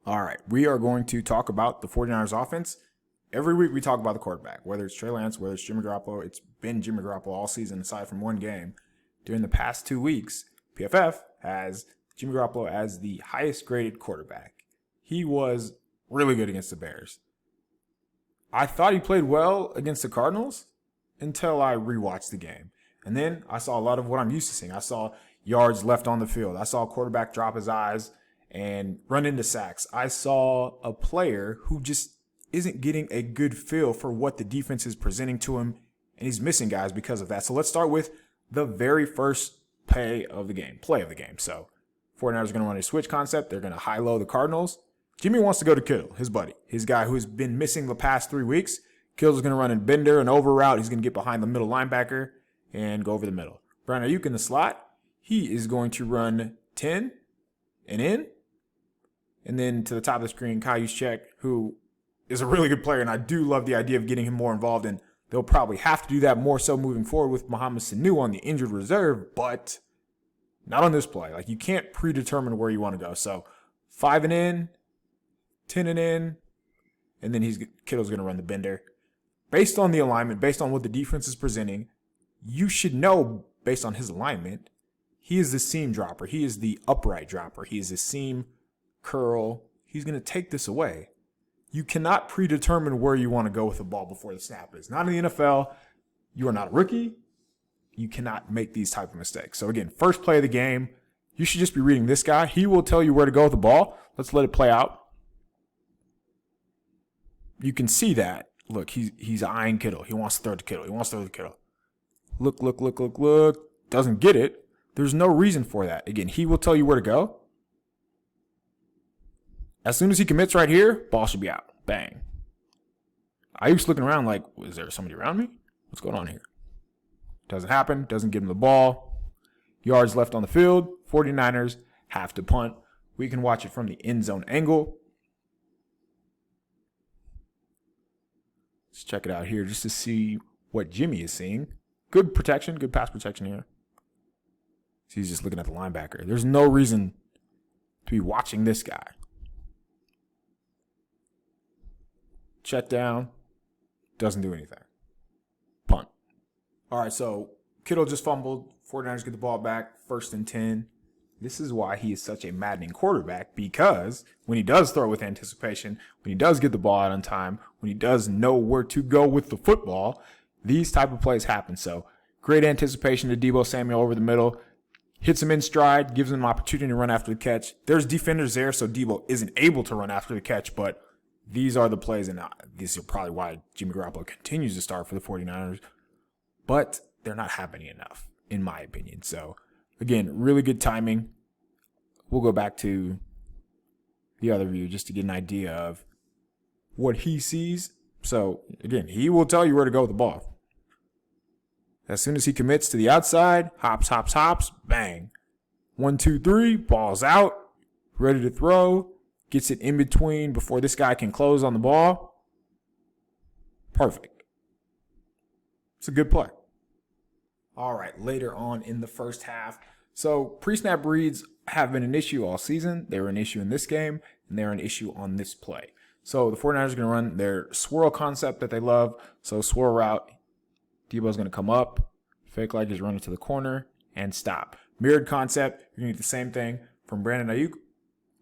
All right, we are going to talk about the 49ers offense. Every week we talk about the quarterback, whether it's Trey Lance, whether it's Jimmy Garoppolo. It's been Jimmy Garoppolo all season aside from one game. During the past 2 weeks, PFF has Jimmy Garoppolo as the highest graded quarterback. He was really good against the Bears. I thought he played well against the Cardinals until I rewatched the game. And then I saw a lot of what I'm used to seeing. I saw yards left on the field. I saw a quarterback drop his eyes and run into sacks. I saw a player who just isn't getting a good feel for what the defense is presenting to him, and he's missing guys because of that. So let's start with the very first play of the game. So 49ers are going to run a switch concept. They're going to high-low the Cardinals. Jimmy wants to go to Kittle, his buddy, his guy who's been missing the past 3 weeks. Kittle's going to run a bender, an over route. He's going to get behind the middle linebacker and go over the middle. Brandon Ayuk in the slot. He is going to run 10 and in. And then to the top of the screen, Kyle Juszczyk, who is a really good player, and I do love the idea of getting him more involved, and they'll probably have to do that more so moving forward with Mohamed Sanu on the injured reserve, but not on this play. Like, you can't predetermine where you want to go. So 5 and in, 10 and in, and then Kittle's going to run the bender. Based on the alignment, based on what the defense is presenting, you should know, based on his alignment, he is the seam dropper. He is the upright dropper. He is the seam curl. He's going to take this away. You cannot predetermine where you want to go with the ball before the snap is. Not in the NFL. You are not a rookie. You cannot make these type of mistakes. So again, first play of the game, you should just be reading this guy. He will tell you where to go with the ball. Let's let it play out. You can see that. Look, he's eyeing Kittle. He wants to throw to Kittle. Look. Doesn't get it. There's no reason for that. Again, he will tell you where to go. As soon as he commits right here, ball should be out. Bang. Ayuk's looking around like, is there somebody around me? What's going on here? Doesn't happen. Doesn't give him the ball. Yards left on the field. 49ers have to punt. We can watch it from the end zone angle. Let's check it out here just to see what Jimmy is seeing. Good protection. Good pass protection here. So he's just looking at the linebacker. There's no reason to be watching this guy. Check down. Doesn't do anything. Punt. All right, so Kittle just fumbled. 49ers get the ball back. 1st and 10. This is why he is such a maddening quarterback, because when he does throw with anticipation, when he does get the ball out on time, when he does know where to go with the football, these type of plays happen. So great anticipation to Deebo Samuel over the middle. Hits him in stride, gives him an opportunity to run after the catch. There's defenders there, so Deebo isn't able to run after the catch, but these are the plays, and these are probably why Jimmy Garoppolo continues to start for the 49ers, but they're not happening enough, in my opinion. So, again, really good timing. We'll go back to the other view just to get an idea of what he sees. So, again, he will tell you where to go with the ball. As soon as he commits to the outside, hops, bang. 1, 2, 3, ball's out, ready to throw. Gets it in between before this guy can close on the ball. Perfect. It's a good play. All right, later on in the first half. So pre-snap reads have been an issue all season. They were an issue in this game, and they're an issue on this play. So the 49ers are going to run their swirl concept that they love. So swirl route. Deebo's going to come up, fake like he's running to the corner, and stop. Mirrored concept. You're going to get the same thing from Brandon Ayuk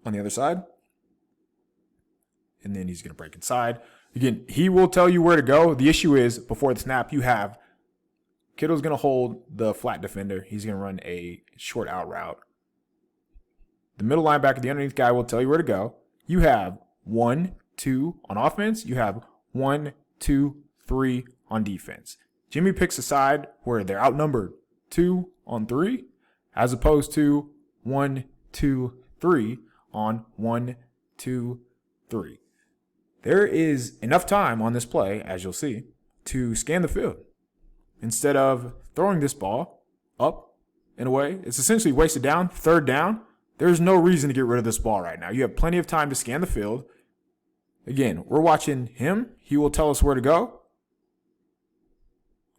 on the other side. And then he's going to break inside. Again, he will tell you where to go. The issue is, before the snap, you have Kittle's going to hold the flat defender. He's going to run a short out route. The middle linebacker, the underneath guy, will tell you where to go. You have 1, 2 on offense. You have 1, 2, 3 on defense. Jimmy picks a side where they're outnumbered 2 on 3, as opposed to 1, 2, 3 on 1, 2, 3. There is enough time on this play, as you'll see, to scan the field. Instead of throwing this ball up and away, it's essentially wasted down, 3rd down. There's no reason to get rid of this ball right now. You have plenty of time to scan the field. Again, we're watching him. He will tell us where to go.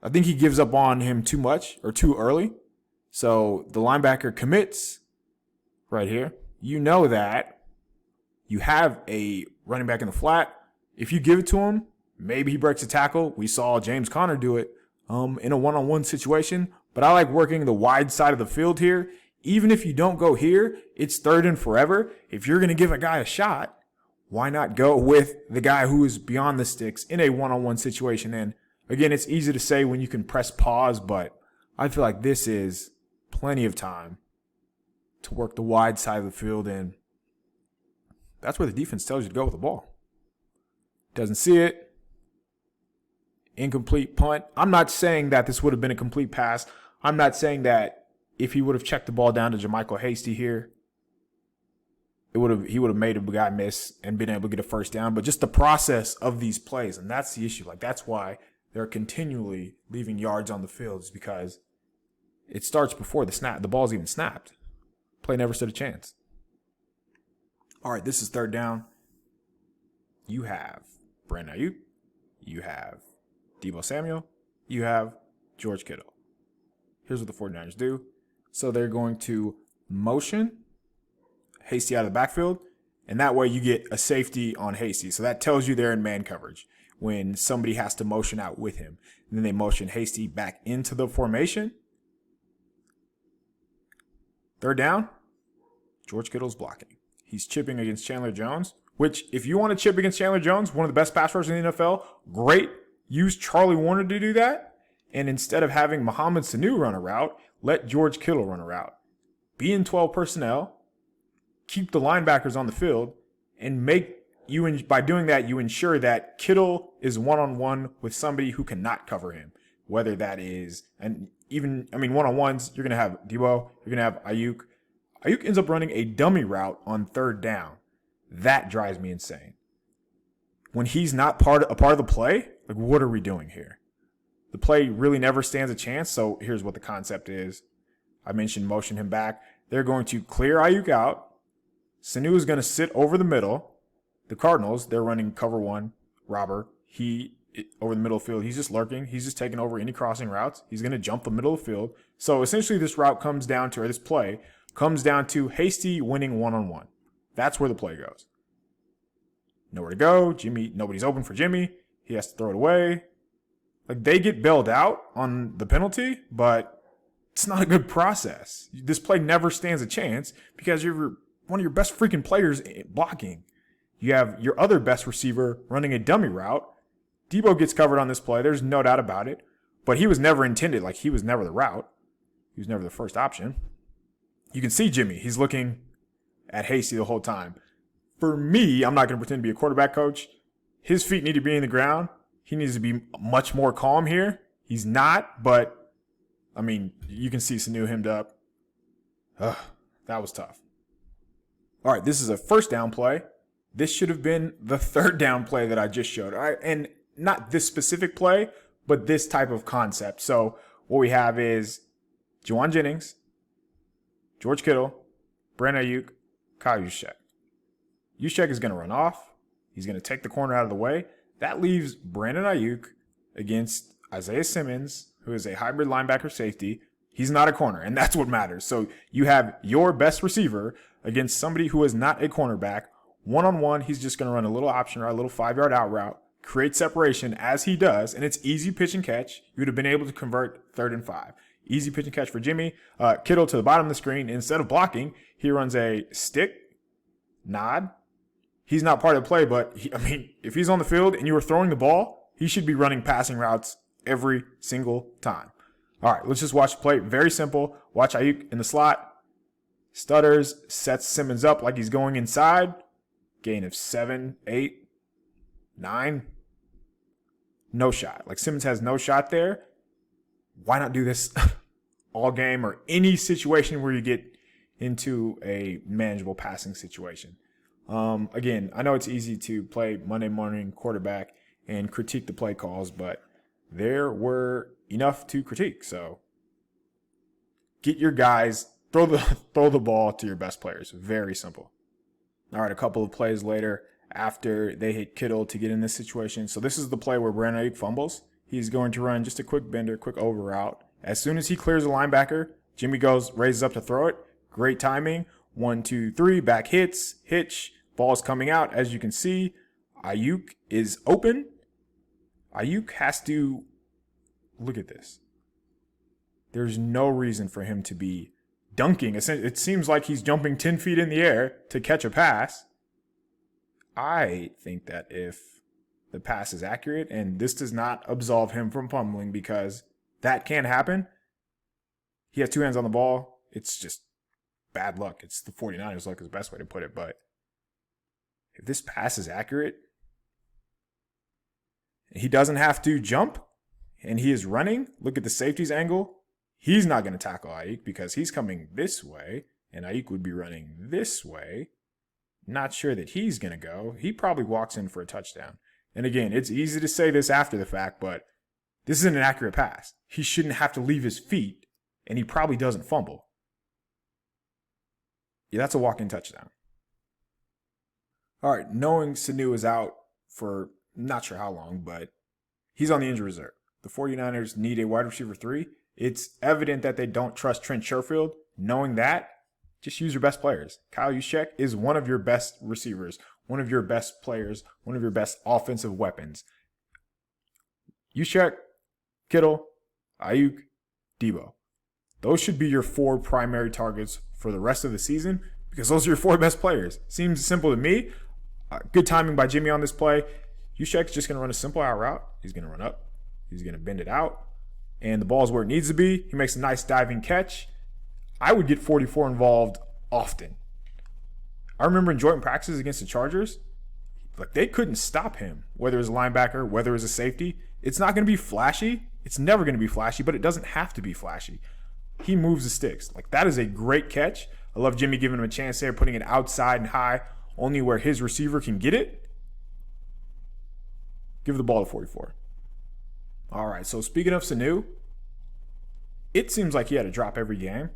I think he gives up on him too much or too early. So the linebacker commits right here. You know that You have a running back in the flat. If you give it to him, maybe he breaks a tackle. We saw James Conner do it in a one-on-one situation. But I like working the wide side of the field here. Even if you don't go here, it's third and forever. If you're going to give a guy a shot, why not go with the guy who is beyond the sticks in a one-on-one situation? And again, it's easy to say when you can press pause, but I feel like this is plenty of time to work the wide side of the field, and that's where the defense tells you to go with the ball. Doesn't see it. Incomplete punt. I'm not saying that this would have been a complete pass. I'm not saying that if he would have checked the ball down to Jermichael Hasty here, he would have made a guy miss and been able to get a first down. But just the process of these plays, and that's the issue. Like, that's why they're continually leaving yards on the field, is because it starts before the snap. The ball's even snapped. Play never stood a chance. All right, this is third down. You have Brandon Ayuk. You have Deebo Samuel. You have George Kittle. Here's what the 49ers do. So they're going to motion Hasty out of the backfield, and that way you get a safety on Hasty. So that tells you they're in man coverage when somebody has to motion out with him. And then they motion Hasty back into the formation. Third down, George Kittle's blocking. He's chipping against Chandler Jones, which if you want to chip against Chandler Jones, one of the best pass rushers in the NFL, great. Use Charlie Warner to do that. And instead of having Mohamed Sanu run a route, let George Kittle run a route. Be in 12 personnel. Keep the linebackers on the field, and by doing that, you ensure that Kittle is one-on-one with somebody who cannot cover him. Whether that is, one-on-ones, you're going to have Deebo, you're going to have Ayuk. Ayuk ends up running a dummy route on third down. That drives me insane. When he's not a part of the play, like, what are we doing here? The play really never stands a chance, so here's what the concept is. I mentioned motion him back. They're going to clear Ayuk out. Sanu is going to sit over the middle. The Cardinals, they're running cover one, robber. Over the middle of the field, he's just lurking. He's just taking over any crossing routes. He's going to jump the middle of the field. So essentially this play comes down to Hasty winning one-on-one. That's where the play goes. Nowhere to go. Nobody's open for Jimmy. He has to throw it away. Like, they get bailed out on the penalty, but it's not a good process. This play never stands a chance because you're one of your best freaking players blocking. You have your other best receiver running a dummy route. Deebo gets covered on this play. There's no doubt about it. But he was never intended. Like, he was never the route. He was never the first option. You can see Jimmy. He's looking at Hasty the whole time. For me, I'm not going to pretend to be a quarterback coach. His feet need to be in the ground. He needs to be much more calm here. He's not, but, you can see Sanu hemmed up. That was tough. All right, this is a first down play. This should have been the third down play that I just showed. All right, and not this specific play, but this type of concept. So what we have is Juwan Jennings, George Kittle, Brandon Ayuk, Kyle Juszczyk. Juszczyk is going to run off. He's going to take the corner out of the way. That leaves Brandon Ayuk against Isaiah Simmons, who is a hybrid linebacker safety. He's not a corner, and that's what matters. So you have your best receiver against somebody who is not a cornerback. One-on-one, he's just going to run a little option route, a little 5-yard out route, create separation as he does, and it's easy pitch and catch. You would have been able to convert 3rd and 5. Easy pitch and catch for Jimmy. Kittle to the bottom of the screen. Instead of blocking, he runs a stick, nod. He's not part of the play, but if he's on the field and you were throwing the ball, he should be running passing routes every single time. All right, let's just watch the play. Very simple. Watch Ayuk in the slot. Stutters, sets Simmons up like he's going inside. Gain of 7, 8, 9. No shot. Like, Simmons has no shot there. Why not do this all game or any situation where you get into a manageable passing situation? Again, I know it's easy to play Monday morning quarterback and critique the play calls, but there were enough to critique. So get your guys, throw the ball to your best players. Very simple. All right, a couple of plays later after they hit Kittle to get in this situation. So this is the play where Brandon Ayuk fumbles. He's going to run just a quick bender, quick over route. As soon as he clears the linebacker, Jimmy raises up to throw it. Great timing. 1, 2, 3, back hits, hitch, Ball's coming out. As you can see, Ayuk is open. Ayuk has to look at this. There's no reason for him to be dunking. It seems like he's jumping 10 feet in the air to catch a pass. I think that if the pass is accurate, and this does not absolve him from fumbling because that can happen. He has two hands on the ball. It's just bad luck. It's the 49ers luck is the best way to put it. But if this pass is accurate, he doesn't have to jump, and he is running. Look at the safety's angle. He's not going to tackle Ayuk because he's coming this way, and Ayuk would be running this way. Not sure that he's going to go. He probably walks in for a touchdown. And again, it's easy to say this after the fact, but this isn't an accurate pass. He shouldn't have to leave his feet, and he probably doesn't fumble. Yeah, that's a walk-in touchdown. All right, knowing Sanu is out for not sure how long, but he's on the injury reserve. The 49ers need a wide receiver 3. It's evident that they don't trust Trent Sherfield. Knowing that, just use your best players. Kyle Juszczyk is one of your best receivers, one of your best players, one of your best offensive weapons. Juszczyk, Kittle, Ayuk, Debo. Those should be your 4 primary targets for the rest of the season because those are your 4 best players. Seems simple to me. Good timing by Jimmy on this play. Juszczyk's just going to run a simple out route. He's going to run up. He's going to bend it out. And the ball's where it needs to be. He makes a nice diving catch. I would get 44 involved often. I remember in joint practices against the Chargers, like they couldn't stop him, whether it was a linebacker, whether it was a safety. It's not going to be flashy. It's never going to be flashy, but it doesn't have to be flashy. He moves the sticks. Like that is a great catch. I love Jimmy giving him a chance there, putting it outside and high, only where his receiver can get it. Give the ball to 44. All right, so speaking of Sanu, it seems like he had a drop every game.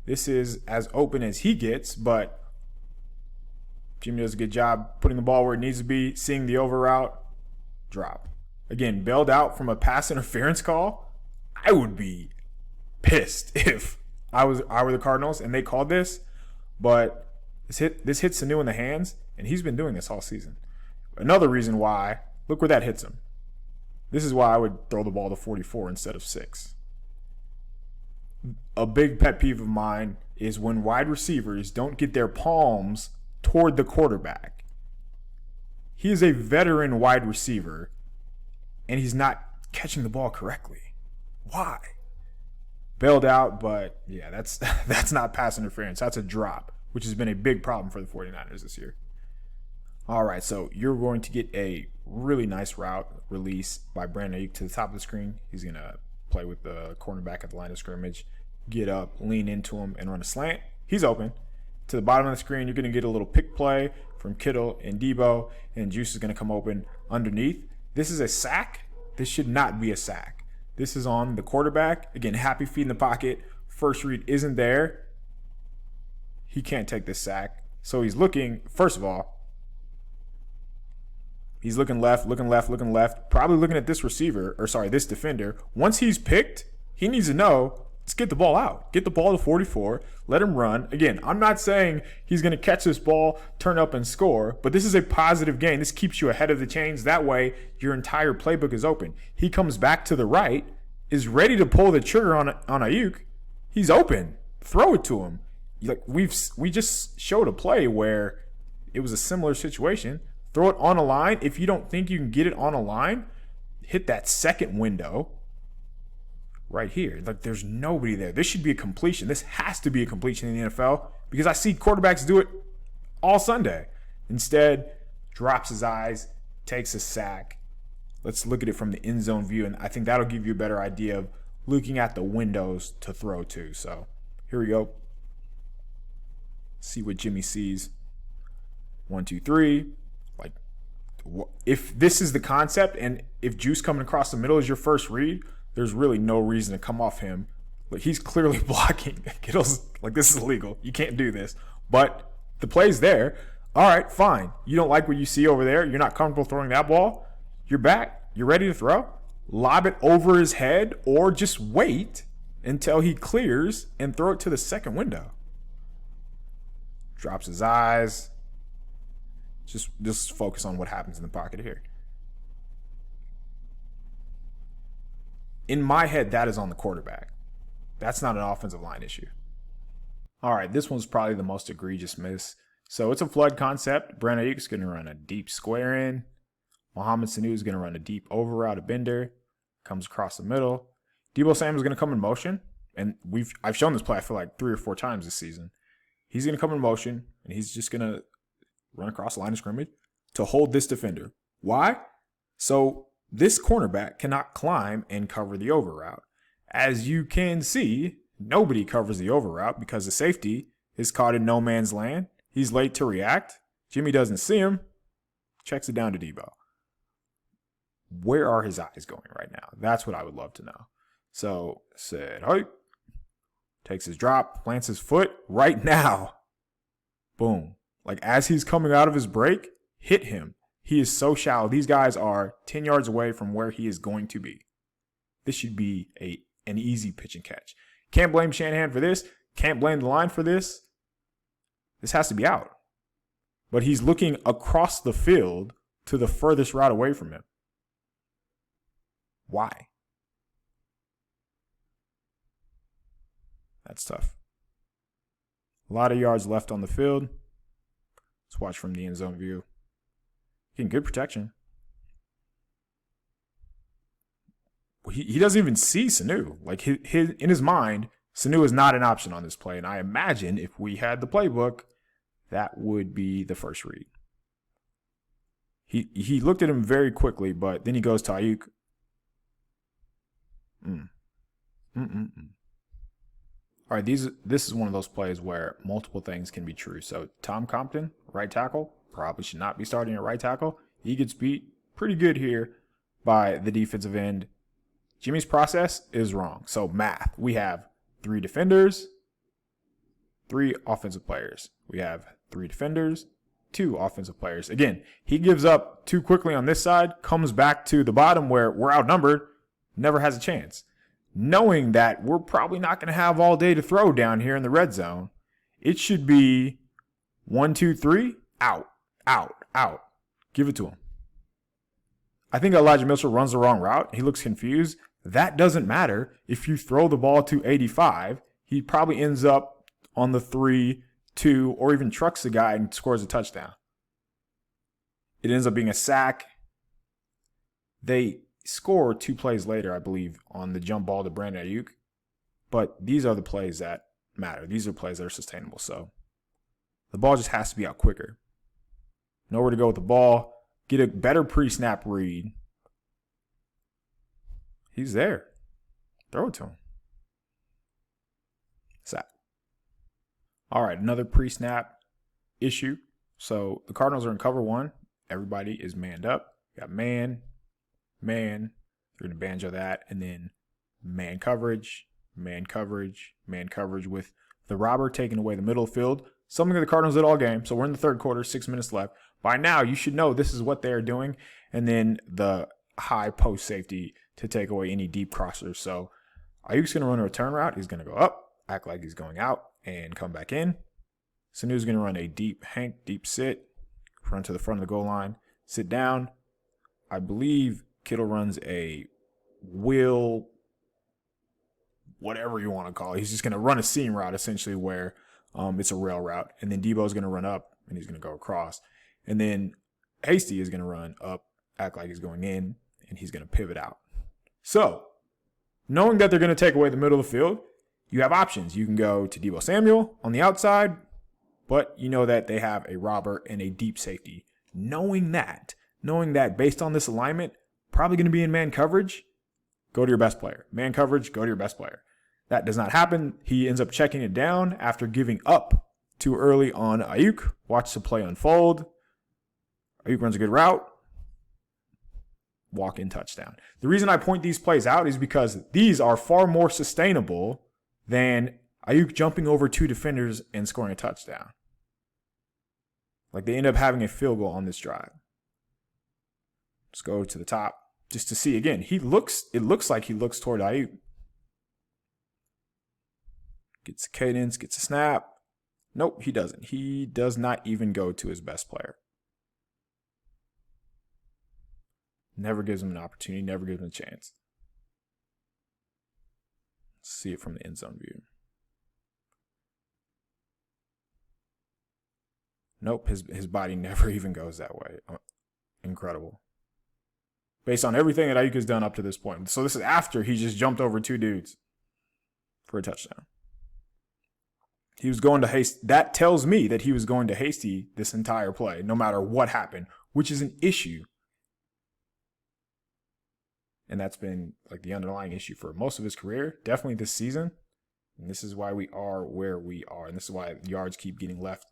This is as open as he gets, but Jimmy does a good job putting the ball where it needs to be, seeing the over route, drop. Again, bailed out from a pass interference call. I would be pissed if I were the Cardinals and they called this, but this hits Sanu in the hands, and he's been doing this all season. Another reason why, look where that hits him. This is why I would throw the ball to 44 instead of 6. A big pet peeve of mine is when wide receivers don't get their palms toward the quarterback. He is a veteran wide receiver, and he's not catching the ball correctly. Why? Bailed out, but yeah, that's not pass interference. That's a drop, which has been a big problem for the 49ers this year. All right, so you're going to get a really nice route release by Brandon Ayuk to the top of the screen. He's going to play with the cornerback at the line of scrimmage, get up, lean into him, and run a slant. He's open. To the bottom of the screen, you're going to get a little pick play from Kittle and Debo, and Juice is going to come open underneath. This is a sack. This should not be a sack. This is on the quarterback. Again, happy feet in the pocket. First read isn't there. He can't take this sack. So he's looking, first of all, he's looking left, probably looking at this this defender. Once he's picked, he needs to know, let's get the ball out. Get the ball to 44. Let him run. Again, I'm not saying he's going to catch this ball, turn up, and score, but this is a positive gain. This keeps you ahead of the chains. That way, your entire playbook is open. He comes back to the right, is ready to pull the trigger on Ayuk. He's open. Throw it to him. Like we just showed a play where it was a similar situation. Throw it on a line. If you don't think you can get it on a line, hit that second window right here. Like there's nobody there. This should be a completion. This has to be a completion in the NFL because I see quarterbacks do it all Sunday. Instead, drops his eyes, takes a sack. Let's look at it from the end zone view, and I think that'll give you a better idea of looking at the windows to throw to. So here we go. See what Jimmy sees. 1, 2, 3. Like, if this is the concept, and if Juice coming across the middle is your first read, there's really no reason to come off him. Like, he's clearly blocking. Kittle's like, this is illegal. You can't do this. But the play's there. All right, fine. You don't like what you see over there. You're not comfortable throwing that ball. You're back. You're ready to throw. Lob it over his head or just wait until he clears and throw it to the second window. Drops his eyes. Just focus on what happens in the pocket here. In my head, that is on the quarterback. That's not an offensive line issue. All right, this one's probably the most egregious miss. So it's a flood concept. Brandon Ayuk's going to run a deep square in. Mohamed Sanu is going to run a deep over route, a bender. Comes across the middle. Deebo Samuel's going to come in motion. And I've shown this play, I feel like, 3 or 4 times this season. He's going to come in motion, and he's just going to run across the line of scrimmage to hold this defender. Why? So this cornerback cannot climb and cover the over route. As you can see, nobody covers the over route because the safety is caught in no man's land. He's late to react. Jimmy doesn't see him. Checks it down to Deebo. Where are his eyes going right now? That's what I would love to know. So, said, hey, takes his drop, plants his foot right now. Boom. Like as he's coming out of his break, hit him. He is so shallow. These guys are 10 yards away from where he is going to be. This should be an easy pitch and catch. Can't blame Shanahan for this. Can't blame the line for this. This has to be out. But he's looking across the field to the furthest route away from him. Why? That's tough. A lot of yards left on the field. Let's watch from the end zone view. Getting good protection. He doesn't even see Sanu. Like in his mind, Sanu is not an option on this play. And I imagine if we had the playbook, that would be the first read. He looked at him very quickly, but then he goes to Ayuk. All right, this is one of those plays where multiple things can be true. So Tom Compton, right tackle, probably should not be starting at right tackle. He gets beat pretty good here by the defensive end. Jimmy's process is wrong. So math, we have 3 defenders, 3 offensive players. We have 3 defenders, 2 offensive players. Again, he gives up too quickly on this side, comes back to the bottom where we're outnumbered, never has a chance. Knowing that we're probably not going to have all day to throw down here in the red zone, it should be 1, 2, 3, out, out, out. Give it to him. I think Elijah Mitchell runs the wrong route. He looks confused. That doesn't matter. If you throw the ball to 85, he probably ends up on the 3, 2, or even trucks the guy and scores a touchdown. It ends up being a sack. They score 2 plays later, I believe, on the jump ball to Brandon Ayuk. But these are the plays that matter. These are plays that are sustainable. So the ball just has to be out quicker. Nowhere to go with the ball. Get a better pre-snap read. He's there. Throw it to him. Sack. All right, another pre-snap issue. So the Cardinals are in cover 1. Everybody is manned up. You got man. They're going to banjo that. And then man coverage with the robber taking away the middle field. Something that the Cardinals did all game. So we're in the third quarter, 6 minutes left. By now, you should know this is what they are doing. And then the high post safety to take away any deep crossers. So Ayuk's going to run a return route. He's going to go up, act like he's going out, and come back in. Sanu's going to run a deep sit, run to the front of the goal line, sit down. I believe Kittle runs a wheel, whatever you want to call it. He's just going to run a seam route, essentially, where it's a rail route. And then Deebo's going to run up, and he's going to go across. And then Hasty is going to run up, act like he's going in, and he's going to pivot out. So, knowing that they're going to take away the middle of the field, you have options. You can go to Deebo Samuel on the outside, but you know that they have a robber and a deep safety. Knowing that based on this alignment, probably going to be in man coverage, go to your best player. Man coverage, go to your best player. That does not happen. He ends up checking it down after giving up too early on Ayuk. Watch the play unfold. Ayuk runs a good route. Walk-in touchdown. The reason I point these plays out is because these are far more sustainable than Ayuk jumping over 2 defenders and scoring a touchdown. Like they end up having a field goal on this drive. Let's go to the top just to see again. It looks like he looks toward Ayuk. Gets a cadence, gets a snap. Nope, he doesn't. He does not even go to his best player. Never gives him an opportunity, never gives him a chance. Let's see it from the end zone view. Nope, his body never even goes that way. Incredible. Based on everything that Ayuk has done up to this point. So this is after he just jumped over 2 dudes for a touchdown. He was going to haste. That tells me that he was going to hasty this entire play, no matter what happened, which is an issue. And that's been like the underlying issue for most of his career, definitely this season. And this is why we are where we are. And this is why yards keep getting left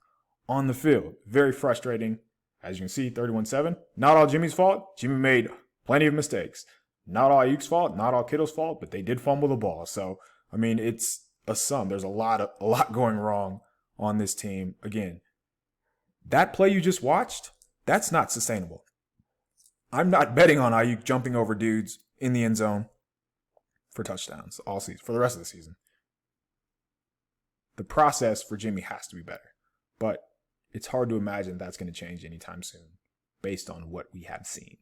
on the field. Very frustrating. As you can see, 31-7. Not all Jimmy's fault. Jimmy made plenty of mistakes. Not all Ayuk's fault, not all Kittle's fault, but they did fumble the ball. So, I mean, it's a sum. There's a lot going wrong on this team. Again, that play you just watched, that's not sustainable. I'm not betting on Ayuk jumping over dudes in the end zone for touchdowns all season, for the rest of the season. The process for Jimmy has to be better, but it's hard to imagine that's going to change anytime soon based on what we have seen.